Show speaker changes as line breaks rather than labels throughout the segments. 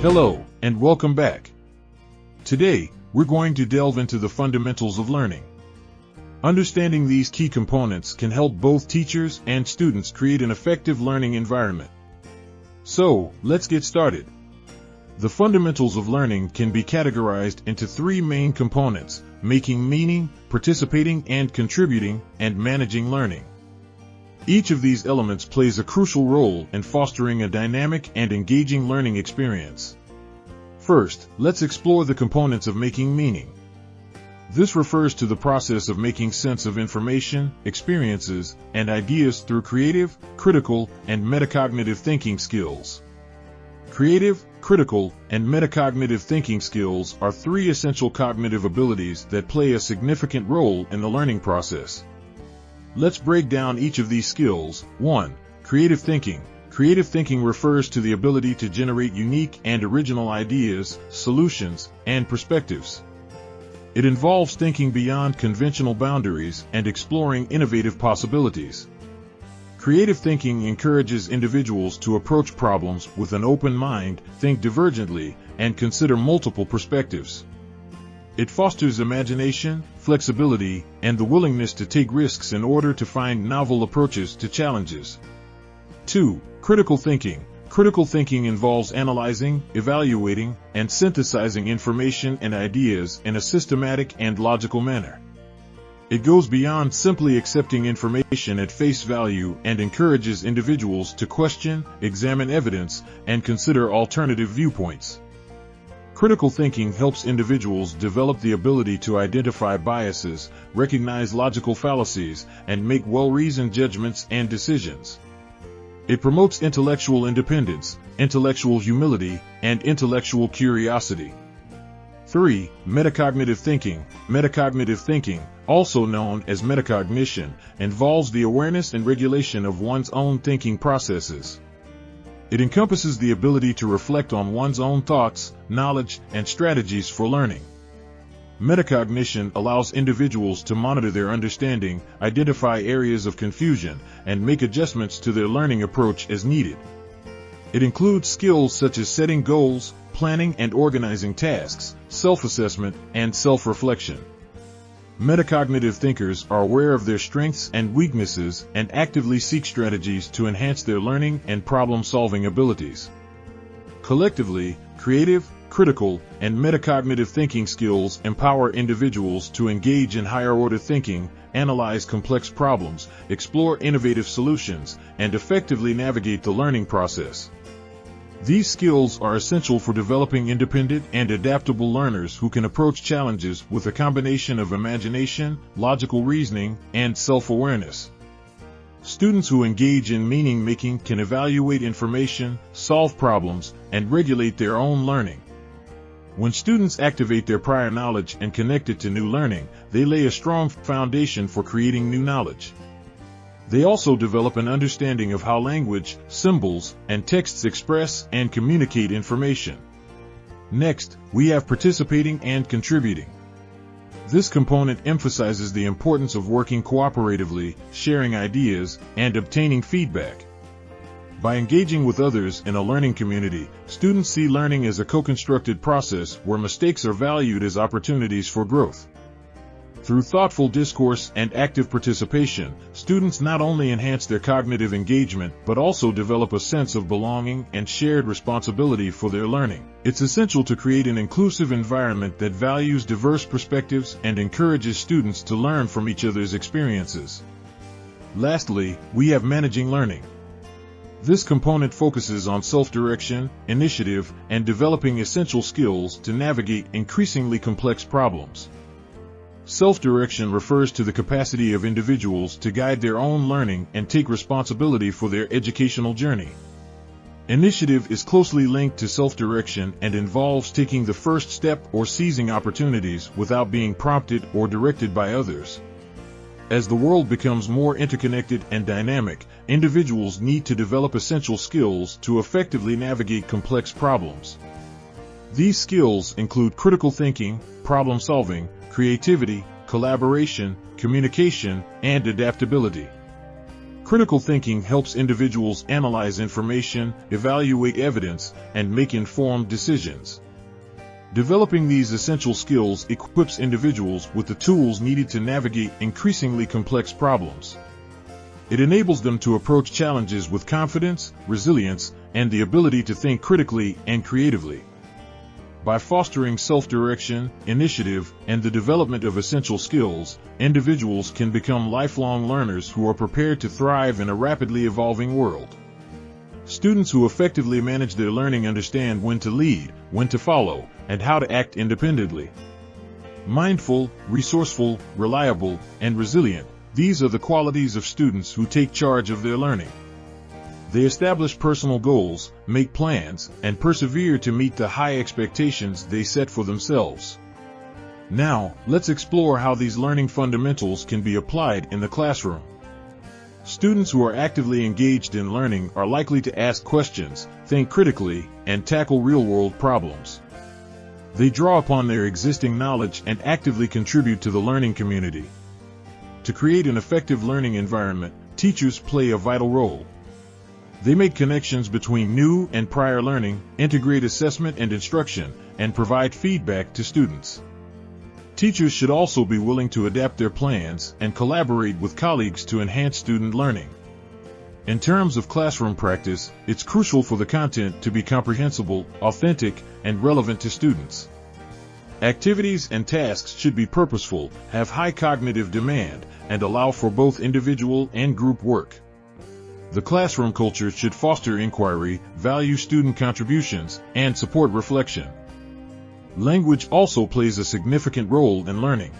Hello, and welcome back. Today, we're going to delve into the fundamentals of learning. Understanding these key components can help both teachers and students create an effective learning environment. So, let's get started. The fundamentals of learning can be categorized into three main components: making meaning, participating and contributing, and managing learning. Each of these elements plays a crucial role in fostering a dynamic and engaging learning experience. First, let's explore the components of making meaning. This refers to the process of making sense of information, experiences, and ideas through creative, critical, and metacognitive thinking skills. Creative, critical, and metacognitive thinking skills are three essential cognitive abilities that play a significant role in the learning process. Let's break down each of these skills. 1. Creative thinking. Creative thinking refers to the ability to generate unique and original ideas, solutions, and perspectives. It involves thinking beyond conventional boundaries and exploring innovative possibilities. Creative thinking encourages individuals to approach problems with an open mind, think divergently, and consider multiple perspectives. It fosters imagination, flexibility, and the willingness to take risks in order to find novel approaches to challenges. 2. Critical thinking. Critical thinking involves analyzing, evaluating, and synthesizing information and ideas in a systematic and logical manner. It goes beyond simply accepting information at face value and encourages individuals to question, examine evidence, and consider alternative viewpoints. Critical thinking helps individuals develop the ability to identify biases, recognize logical fallacies, and make well-reasoned judgments and decisions. It promotes intellectual independence, intellectual humility, and intellectual curiosity. 3. Metacognitive thinking. Metacognitive thinking, also known as metacognition, involves the awareness and regulation of one's own thinking processes. It encompasses the ability to reflect on one's own thoughts, knowledge, and strategies for learning. Metacognition allows individuals to monitor their understanding, identify areas of confusion, and make adjustments to their learning approach as needed. It includes skills such as setting goals, planning and organizing tasks, self-assessment, and self-reflection. Metacognitive thinkers are aware of their strengths and weaknesses and actively seek strategies to enhance their learning and problem-solving abilities. Collectively, creative, critical, and metacognitive thinking skills empower individuals to engage in higher-order thinking, analyze complex problems, explore innovative solutions, and effectively navigate the learning process. These skills are essential for developing independent and adaptable learners who can approach challenges with a combination of imagination, logical reasoning, and self-awareness. Students who engage in meaning-making can evaluate information, solve problems, and regulate their own learning. When students activate their prior knowledge and connect it to new learning, they lay a strong foundation for creating new knowledge. They also develop an understanding of how language, symbols, and texts express and communicate information. Next, we have participating and contributing. This component emphasizes the importance of working cooperatively, sharing ideas, and obtaining feedback. By engaging with others in a learning community, students see learning as a co-constructed process where mistakes are valued as opportunities for growth. Through thoughtful discourse and active participation, students not only enhance their cognitive engagement but also develop a sense of belonging and shared responsibility for their learning. It's essential to create an inclusive environment that values diverse perspectives and encourages students to learn from each other's experiences. Lastly, we have managing learning. This component focuses on self-direction, initiative, and developing essential skills to navigate increasingly complex problems. Self-direction refers to the capacity of individuals to guide their own learning and take responsibility for their educational journey. Initiative is closely linked to self-direction and involves taking the first step or seizing opportunities without being prompted or directed by others. As the world becomes more interconnected and dynamic, individuals need to develop essential skills to effectively navigate complex problems. These skills include critical thinking, problem-solving, creativity, collaboration, communication, and adaptability. Critical thinking helps individuals analyze information, evaluate evidence, and make informed decisions. Developing these essential skills equips individuals with the tools needed to navigate increasingly complex problems. It enables them to approach challenges with confidence, resilience, and the ability to think critically and creatively. By fostering self-direction, initiative, and the development of essential skills, individuals can become lifelong learners who are prepared to thrive in a rapidly evolving world. Students who effectively manage their learning understand when to lead, when to follow, and how to act independently. Mindful, resourceful, reliable, and resilient, these are the qualities of students who take charge of their learning. They establish personal goals, make plans, and persevere to meet the high expectations they set for themselves. Now, let's explore how these learning fundamentals can be applied in the classroom. Students who are actively engaged in learning are likely to ask questions, think critically, and tackle real-world problems. They draw upon their existing knowledge and actively contribute to the learning community. To create an effective learning environment, teachers play a vital role. They make connections between new and prior learning, integrate assessment and instruction, and provide feedback to students. Teachers should also be willing to adapt their plans and collaborate with colleagues to enhance student learning. In terms of classroom practice, it's crucial for the content to be comprehensible, authentic, and relevant to students. Activities and tasks should be purposeful, have high cognitive demand, and allow for both individual and group work. The classroom culture should foster inquiry, value student contributions, and support reflection. Language also plays a significant role in learning.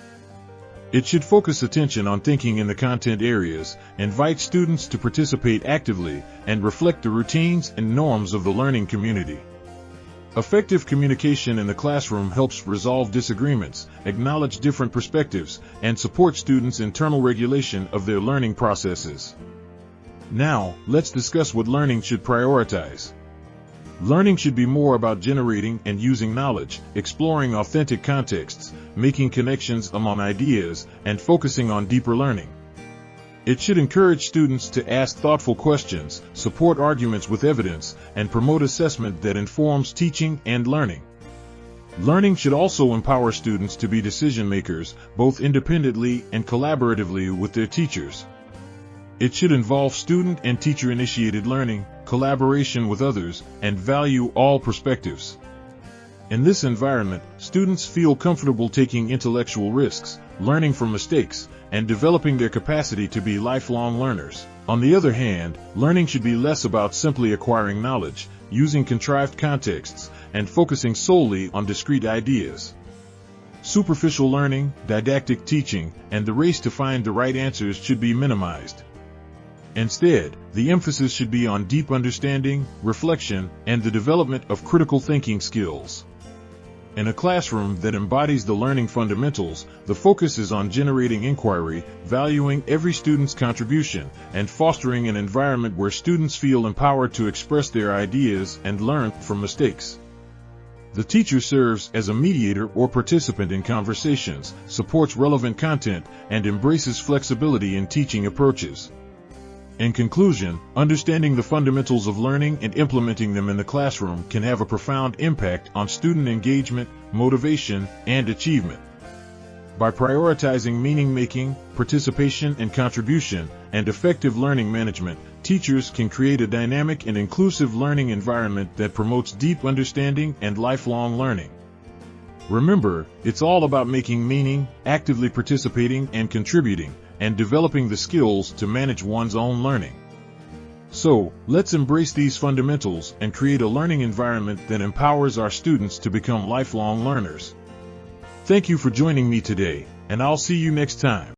It should focus attention on thinking in the content areas, invite students to participate actively, and reflect the routines and norms of the learning community. Effective communication in the classroom helps resolve disagreements, acknowledge different perspectives, and support students' internal regulation of their learning processes. Now, let's discuss what learning should prioritize. Learning should be more about generating and using knowledge, exploring authentic contexts, making connections among ideas, and focusing on deeper learning. It should encourage students to ask thoughtful questions, support arguments with evidence, and promote assessment that informs teaching and learning. Learning should also empower students to be decision makers, both independently and collaboratively with their teachers. It should involve student and teacher-initiated learning, collaboration with others, and value all perspectives. In this environment, students feel comfortable taking intellectual risks, learning from mistakes, and developing their capacity to be lifelong learners. On the other hand, learning should be less about simply acquiring knowledge, using contrived contexts, and focusing solely on discrete ideas. Superficial learning, didactic teaching, and the race to find the right answers should be minimized. Instead, the emphasis should be on deep understanding, reflection, and the development of critical thinking skills. In a classroom that embodies the learning fundamentals, the focus is on generating inquiry, valuing every student's contribution, and fostering an environment where students feel empowered to express their ideas and learn from mistakes. The teacher serves as a mediator or participant in conversations, supports relevant content, and embraces flexibility in teaching approaches. In conclusion, understanding the fundamentals of learning and implementing them in the classroom can have a profound impact on student engagement, motivation, and achievement. By prioritizing meaning-making, participation and contribution, and effective learning management, teachers can create a dynamic and inclusive learning environment that promotes deep understanding and lifelong learning. Remember, it's all about making meaning, actively participating and contributing, and developing the skills to manage one's own learning. So, let's embrace these fundamentals and create a learning environment that empowers our students to become lifelong learners. Thank you for joining me today, and I'll see you next time.